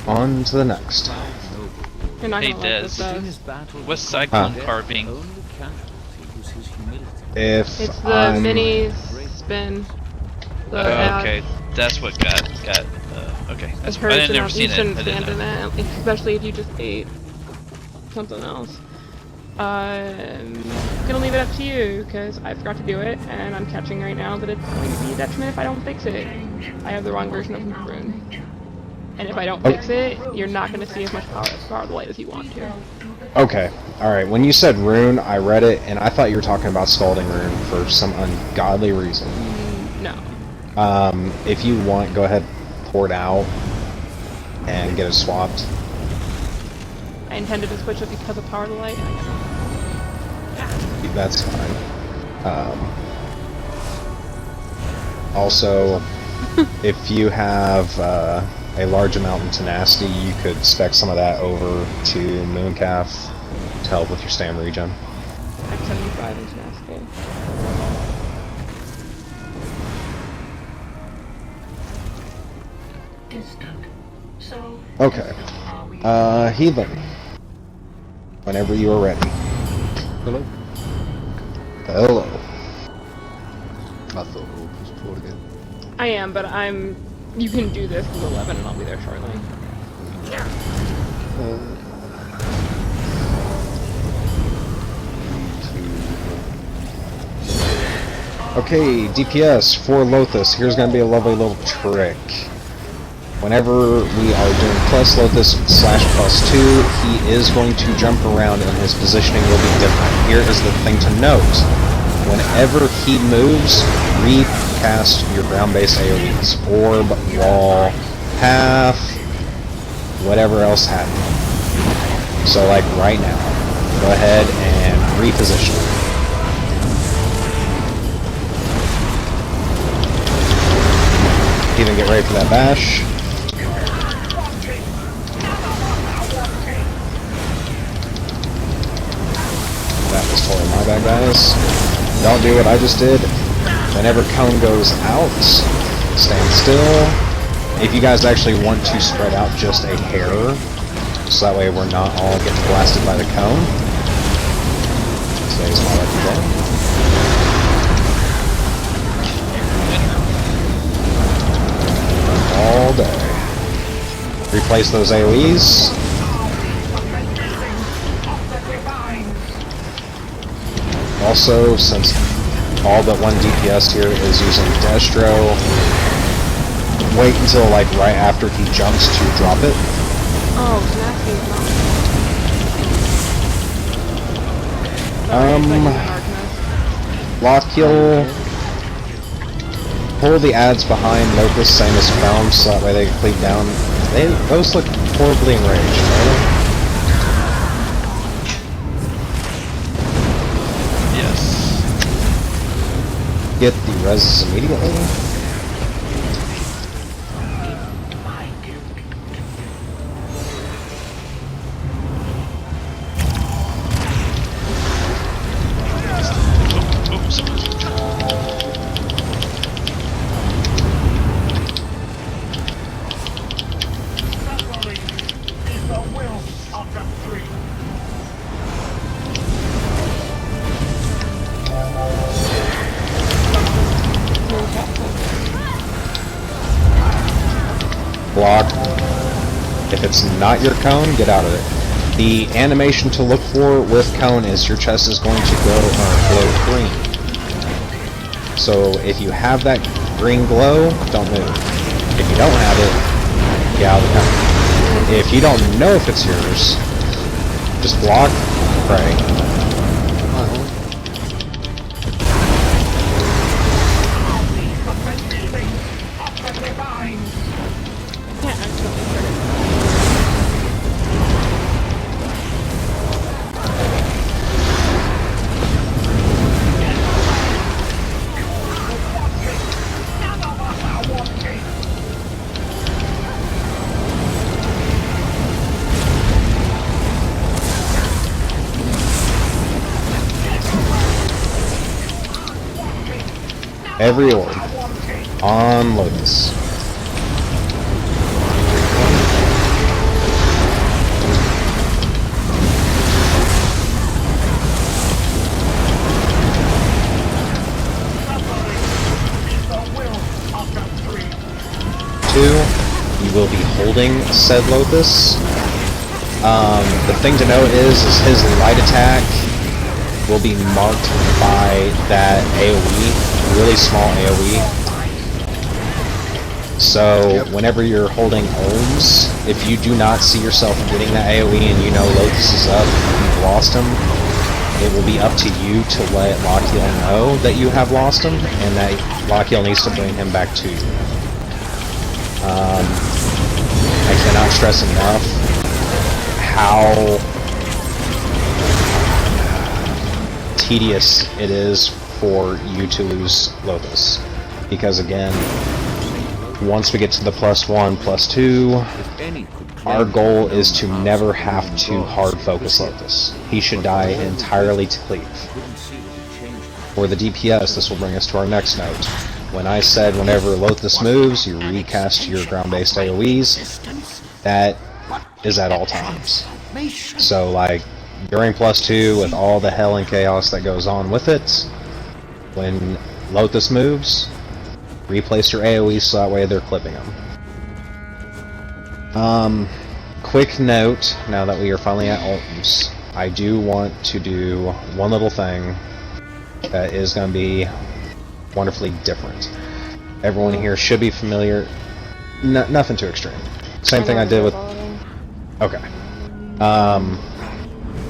On to the next. You're not Hey gonna like Des, this though. what's cyclone carving? If It's the I'm... mini spin. The Okay, that's what got. Okay, It's I hurts never seen you it. shouldn't I didn't stand know. in it, especially if you just ate something else. I'm gonna leave it up to you, because I forgot to do it, and I'm catching right now that it's going to be a detriment if I don't fix it. I have the wrong version of Rune. And if I don't fix it, you're not going to see as much power of the light as you want to. Okay, alright. When you said rune, I read it, and I thought you were talking about Scalding Rune for some ungodly reason. No. If you want, go ahead, pour it out, and get it swapped. I intended to switch it because of power of the light. That's fine. Also, if you have a large amount in tenacity, you could spec some of that over to Mooncalf to help with your stam regen. I'm 75 in tenacity. Okay. Heathen. Whenever you are ready. Hello? Hello. I thought Orb was Portgess. I am, but you can do this to 11 and I'll be there shortly. Okay, DPS for Lothus. Here's going to be a lovely little trick. Whenever we are doing plus Lothus slash plus 2, he is going to jump around and his positioning will be different. Here is the thing to note. Whenever he moves, recast your ground-based AoEs. Orb, wall, path, whatever else happened. So like right now, go ahead and reposition. Even get ready for that bash. That was totally my bad, guys. Don't do what I just did. Whenever cone goes out, stand still. If you guys actually want to spread out just a hair, so that way we're not all getting blasted by the cone. Today's my lucky day. All day. Replace those AoEs. Also, since all but one DPS here is using Destro, wait until like right after he jumps to drop it. Oh, nasty. Lock heal. Pull the ads behind Locust, same as Found, so that way they can cleave down. Those look horribly enraged, right? Yes. Get the reses immediately. Block. If it's not your cone, get out of it. The animation to look for with cone is your chest is going to glow green. So if you have that green glow, don't move. If you don't have it, get out of the cone. If you don't know if it's yours, just block, pray. Every orb on Lotus. you will be holding said Lotus. The thing to note is his light attack will be marked by that AoE, really small AoE. So whenever you're holding Ohms, if you do not see yourself getting that AoE and you know Lotus is up, you've lost him, it will be up to you to let Lochiel know that you have lost him, and that Lochiel needs to bring him back to you. I cannot stress enough how tedious it is for you to lose Lotus. Because again, once we get to the +1, +2, our goal is to never have to hard focus Lotus. He should die entirely to cleave. For the DPS, this will bring us to our next note. When I said whenever Lotus moves, you recast your ground-based AoEs, that is at all times. So like, during +2, with all the hell and chaos that goes on with it, when Lotus moves, replace your AoEs so that way they're clipping them. Quick note, now that we are finally at Ultims, I do want to do one little thing that is going to be wonderfully different. Everyone here should be familiar, nothing too extreme. Same thing I did with... Okay.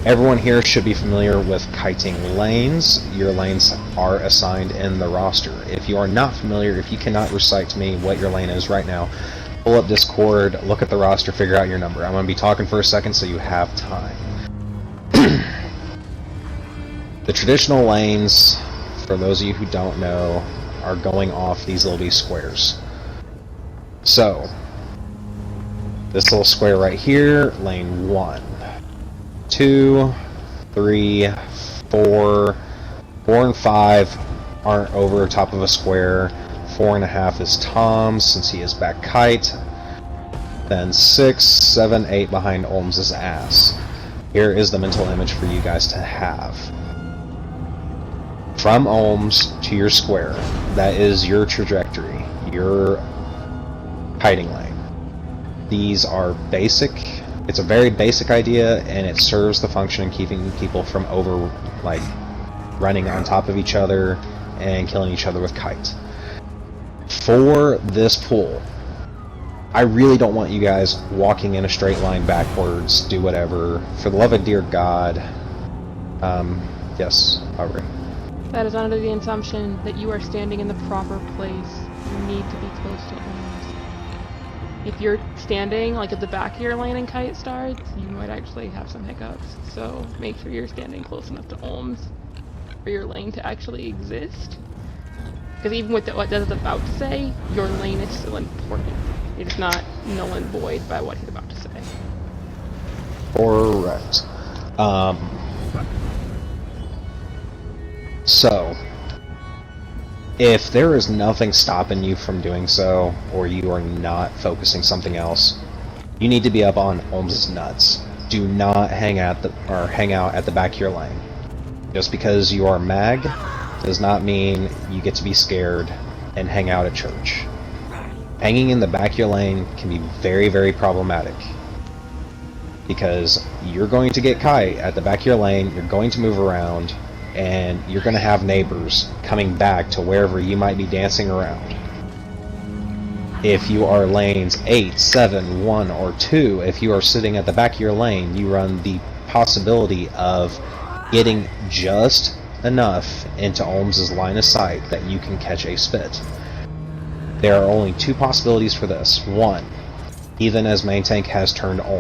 Everyone here should be familiar with kiting lanes. Your lanes are assigned in the roster. If you are not familiar, if you cannot recite to me what your lane is right now, pull up Discord, look at the roster, figure out your number. I'm going to be talking for a second so you have time. The traditional lanes, for those of you who don't know, are going off these little B squares. So, this little square right here, lane 1. 2, 3, 4, 4 and 5 aren't over top of a square. 4.5 is Tom's, since he is back kite. Then 6, 7, 8 behind Olms' ass. Here is the mental image for you guys to have. From Olms to your square, that is your trajectory, your kiting lane. These are basic. It's a very basic idea, and it serves the function in keeping people from running on top of each other and killing each other with kite. For this pool, I really don't want you guys walking in a straight line backwards, do whatever. For the love of dear God, yes, Aubrey. That is under the assumption that you are standing in the proper place. You need to be close to Ohms. If you're standing like at the back of your lane and kite starts, you might actually have some hiccups. So make sure you're standing close enough to Ohms for your lane to actually exist. Because even with what Des is about to say, your lane is still important. It's not null and void by what he's about to say. Correct. So, if there is nothing stopping you from doing so, or you are not focusing something else, you need to be up on Ohms' nuts. Do not hang out at the back of your lane. Just because you are mag does not mean you get to be scared and hang out at church. Hanging in the back of your lane can be very, very problematic. Because you're going to get kite at the back of your lane, you're going to move around, and you're going to have neighbors coming back to wherever you might be dancing around. If you are lanes 8, 7, 1, or 2, if you are sitting at the back of your lane, you run the possibility of getting just enough into Ohms' line of sight that you can catch a spit. There are only two possibilities for this. One, Heathen as main tank has turned Ohms.